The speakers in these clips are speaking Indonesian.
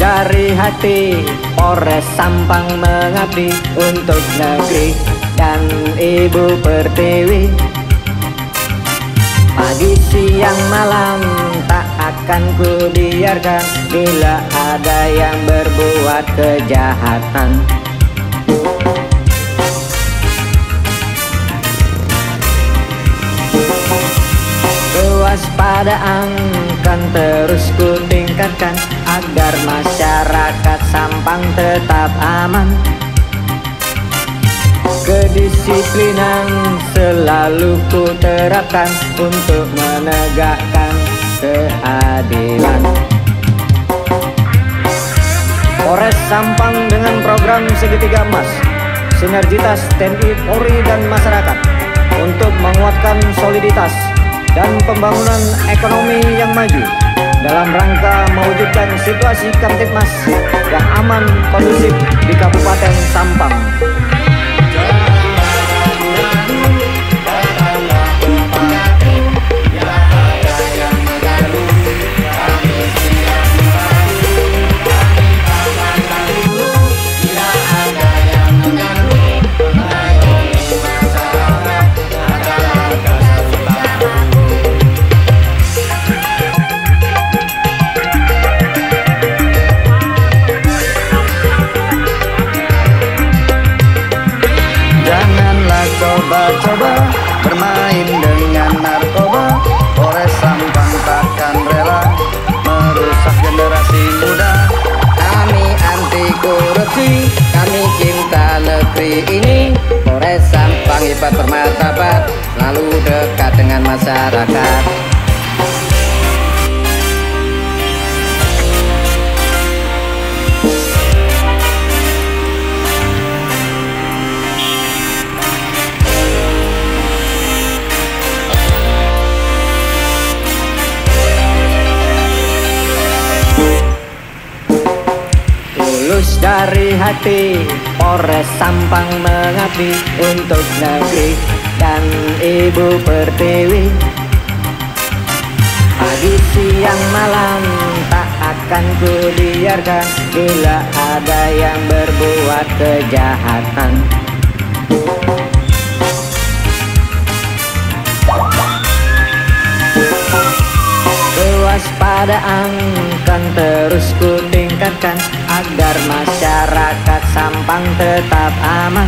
dari hati, Polres Sampang mengabdi untuk negeri dan Ibu Pertiwi. Pagi siang malam tak akan ku biarkan bila ada yang berbuat kejahatan. Kewaspadaan kan terus ku tingkatkan agar masyarakat Sampang tetap aman. Kedisiplinan selalu ku terapkan untuk menegakkan keadilan. Polres Sampang dengan program Segitiga Emas, sinergitas TNI, Polri dan masyarakat untuk menguatkan soliditas dan pembangunan ekonomi yang maju dalam rangka mewujudkan situasi Kamtibmas yang aman kondusif di Kabupaten Sampang. Coba-coba bermain dengan narkoba. Polres Sampang takkan rela merusak generasi muda. Kami anti korupsi, kami cinta negeri ini. Polres Sampang hebat bermartabat, selalu dekat dengan masyarakat. Dari hati, Polres Sampang mengabdi untuk negeri dan Ibu Pertiwi. Pagi siang malam tak akan ku biarkan bila ada yang berbuat kejahatan. Kewaspadaan kan terus ku tingkatkan agar masyarakat Sampang tetap aman.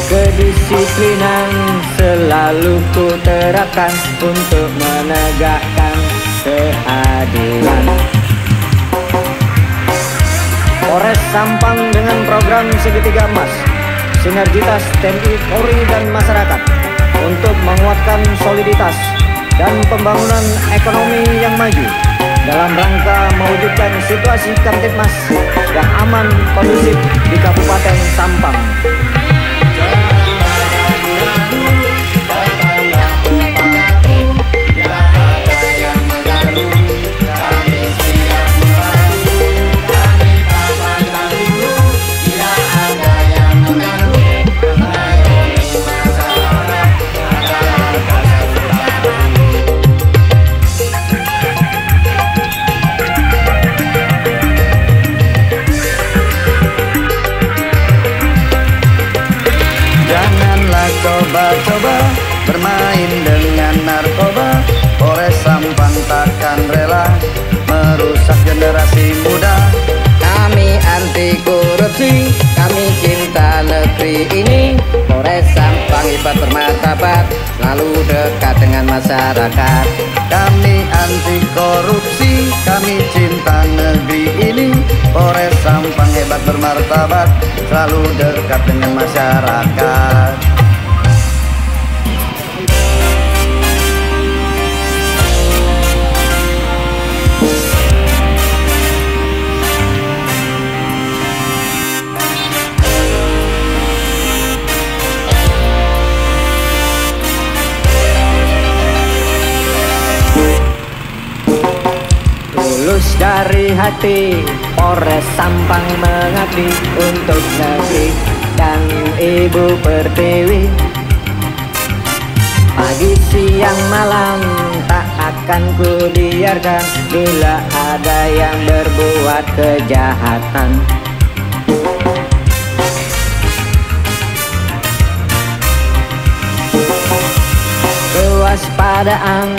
Kedisiplinan selalu ku terapkan untuk menegakkan keadilan. Polres Sampang dengan program Segitiga Emas, sinergitas TNI, Polri dan masyarakat untuk menguatkan soliditas dan pembangunan ekonomi yang maju dalam rangka mewujudkan situasi Kamtibmas yang aman kondusif di Kabupaten Sampang. Coba-coba bermain dengan narkoba. Polres Sampang takkan rela merusak generasi muda. Kami anti korupsi, kami cinta negeri ini. Polres Sampang hebat bermartabat, selalu dekat dengan masyarakat. Kami anti korupsi, kami cinta negeri ini. Polres Sampang hebat bermartabat, selalu dekat dengan masyarakat. Tulus dari hati, Polres Sampang mengabdi untuk negeri dan Ibu Pertiwi. Pagi siang malam tak akan kubiarkan bila ada yang berbuat kejahatan. Kewaspadaan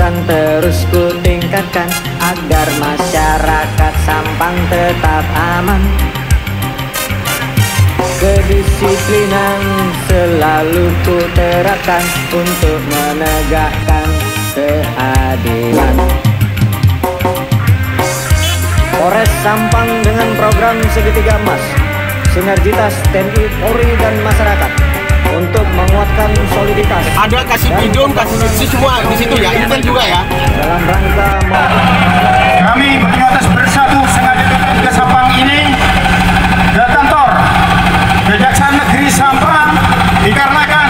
kan terus ku tingkatkan agar masyarakat Sampang tetap aman. Kedisiplinan selalu ku terapkan untuk menegakkan keadilan. Polres Sampang dengan program Segitiga Emas, sinergitas TNI, Polri dan masyarakat untuk menguatkan soliditas. Ada kasih hidung, kasih sisi semua di situ ya, ini kan juga ya. Dalam rangka kami beringas bersatu sengaja datang ke Sampang ini ke kantor Kejaksaan Negeri Sampang dikarenakan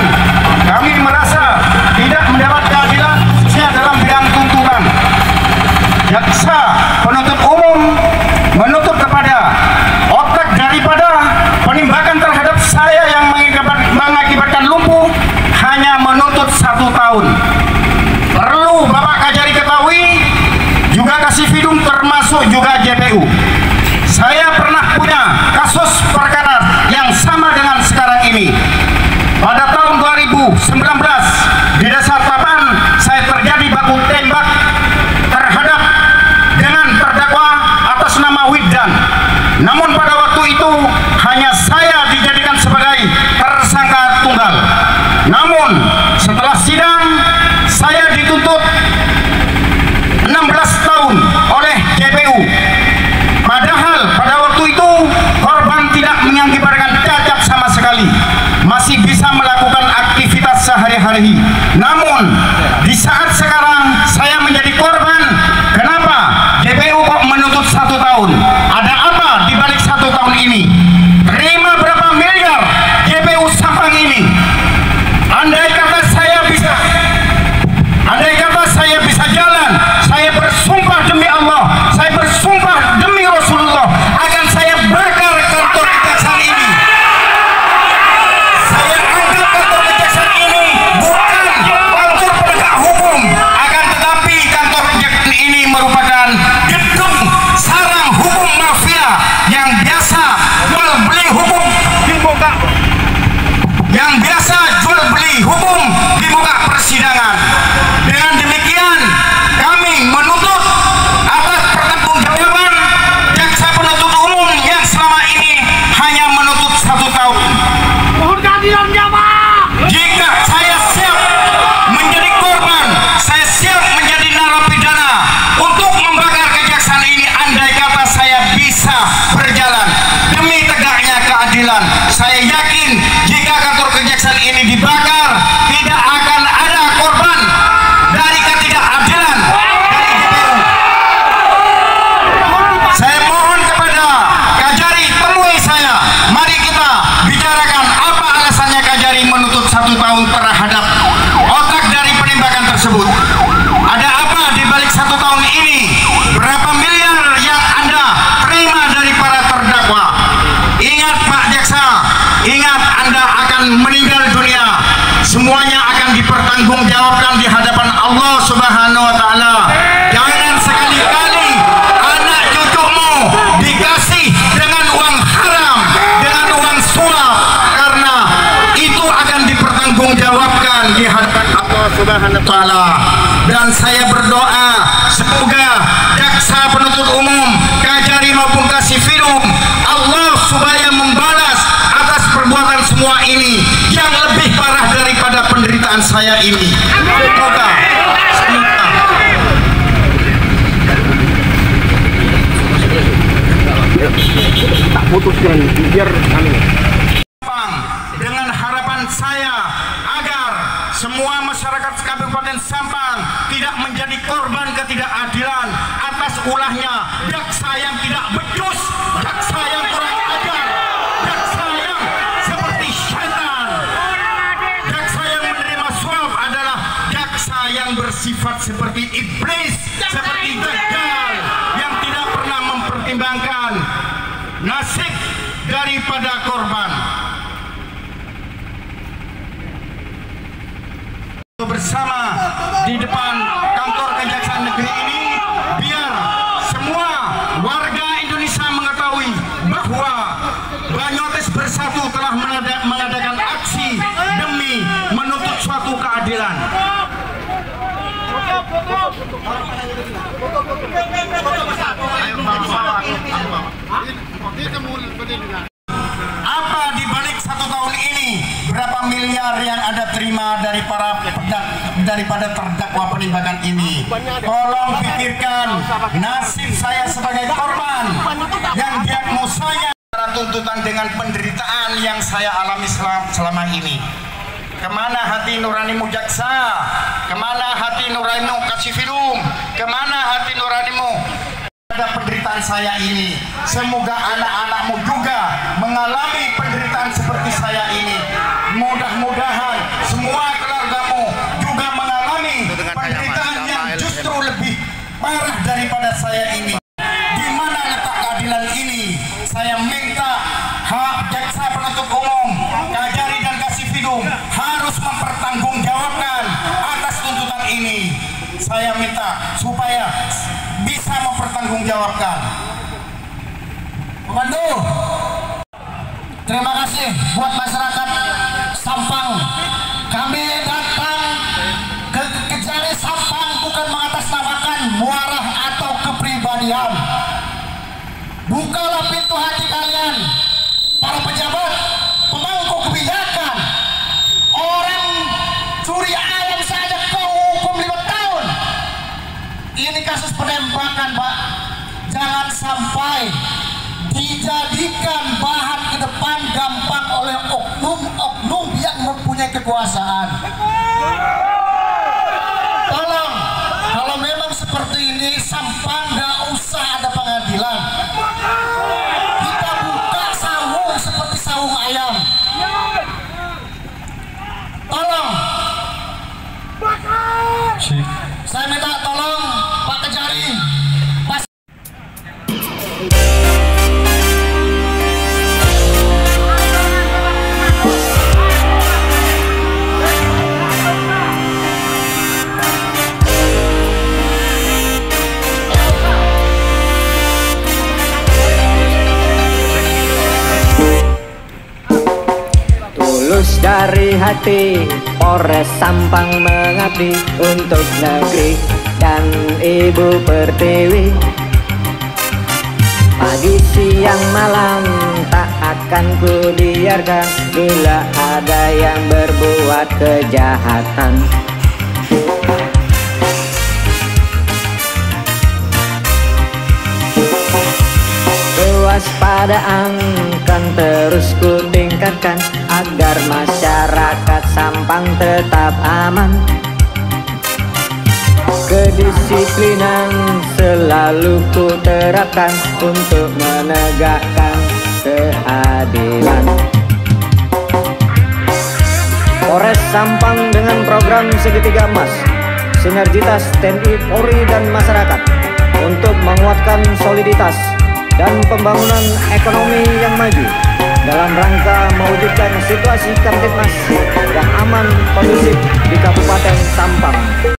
kami merasa tidak mendapat keadilan khususnya dalam bidang tuntutan. Jaksa penuntut umum menuntut kepada otak daripada penembakan terhadap saya yang mengakibatkan lumpuh hanya menuntut 1 tahun. Perlu Bapak Kajari ketahui, juga kasih Vidum termasuk juga JPU. Saya pernah punya kasus perkara yang sama dengan sekarang ini. Pada tahun 2019 di Desa Tapan saya terjadi baku tembak terhadap dengan terdakwa atas nama Widdan. Namun pada waktu itu hanya saya dijadikan sebagai tersangka tunggal. Namun setelah sidang saya dituntut 16 tahun oleh JPU. Padahal pada waktu itu korban tidak mengakibatkan cacat sama sekali, masih bisa melakukan aktivitas sehari-hari. Namun di saat sekarang saya menjadi korban, kenapa JPU kok menuntut 1 tahun? Ada apa di balik 1 tahun ini? Terima berapa miliar JPU Sampang ini? Andai kata saya bisa jalan, saya bersumpah demi Allah, saya bersumpah demi Rasulullah, akan saya bakar kantor kejaksaan ini. Saya anggap kantor kejaksaan ini bukan kantor penegak hukum, akan tetapi kantor kejaksaan ini merupakan gedung sarang hukum mafia yang biasa jual beli hukum di muka, di muka persidangan. Dengan demikian kami menuntut atas pertanggungjawaban jaksa penuntut umum yang selama ini hanya menuntut 1 tahun. Mohon keadilannya, Pak. Jika saya siap menjadi korban, saya siap menjadi narapidana untuk membakar kejaksaan ini. Andai kata saya bisa berjalan demi tegaknya keadilan, saya yakin jika kantor kejaksaan ini dibakar, tidak akan ada korban dari ketidakadilan dari JPU. Saya mohon kepada Kajari, temui saya. Mari kita bicarakan apa alasannya Kajari menuntut 1 tahun terhadap otak dari penembakan tersebut. Ada apa di balik 1 tahun ini? Berapa miliar yang Anda terima dari para terdakwa? Ingat Pak Jaksa, ingat Anda akan meninggal dunia. Semuanya akan dipertanggungjawabkan di hadapan Allah Subhanahu wa Ta'ala. Jangan sekali-kali anak cucumu dikasih dengan uang haram, dengan uang suap, karena itu akan dipertanggungjawabkan di hadapan Allah Subhanahu wa Ta'ala. Dan saya berdoa semoga jaksa penuntut umum, Kajari maupun kasih Vidum, Allah supaya membalas atas perbuatan semua ini yang lebih parah daripada penderitaan saya ini. Semoga tak putuskan biar kami dengan harapan saya agar semua masyarakat Kabupaten Sampang tidak menjadi korban ketidakadilan atas ulahnya jaksa yang tidak becus, jaksa yang kurang ajar, jaksa yang seperti syaitan, jaksa yang menerima suap adalah jaksa yang bersifat seperti iblis, seperti dajjal yang tidak pernah mempertimbangkan nasib daripada korban. Bersama di depan kantor kejaksaan keadilan. Apa di balik 1 tahun ini berapa miliar yang Anda terima daripada terdakwa penembakan ini? Tolong pikirkan nasib saya sebagai korban yang diagnosanya tuntutan dengan penderitaan yang saya alami selama ini. Kemana hati nuranimu jaksa? Kemana hati nuranimu kasih film? Kemana hati nuranimu pada penderitaan saya ini? Semoga anak-anakmu juga mengalami penderitaan seperti saya ini. Mudah-mudahan semua keluargamu juga mengalami penderitaan yang justru lebih parah daripada saya ini. Di mana letak keadilan ini? Saya minta hak jaksa penuntut umum, Kajari dan Kasifidum harus mempertanggungjawabkan atas tuntutan ini. Saya minta supaya bisa mempertanggungjawabkan. Pemandu, terima kasih buat masyarakat Sampang. Kami datang ke Kejari Sampang bukan mengatasnamakan muarah atau kepribadian. Bukalah pintu hati kalian, para pejabat, pemangku kebijakan. Orang curi ayam saja kau hukum 5 tahun. Ini kasus penembakan, Pak. Jangan sampai dijadikan bahan ke depan gampang oleh oknum-oknum yang mempunyai kekuasaan. Tolong, kalau memang seperti ini, Sampang nggak usah ada pengadilan. Kita buka saung seperti saung ayam. Tolong, saya minta tolong Pak Kejari. Tulus dari hati, Polres Sampang mengabdi untuk negeri dan Ibu Pertiwi. Pagi siang malam tak akan ku biarkan bila ada yang berbuat kejahatan. Kewaspadaan kan terus ku tingkatkan agar masyarakat Sampang tetap aman. Kedisiplinan selalu ku terapkan untuk menegakkan keadilan. Polres Sampang dengan program segitiga emas, sinergitas TNI, Polri dan masyarakat untuk menguatkan soliditas dan pembangunan ekonomi yang maju dalam rangka mewujudkan situasi Kamtibmas yang aman kondusif di Kabupaten Sampang.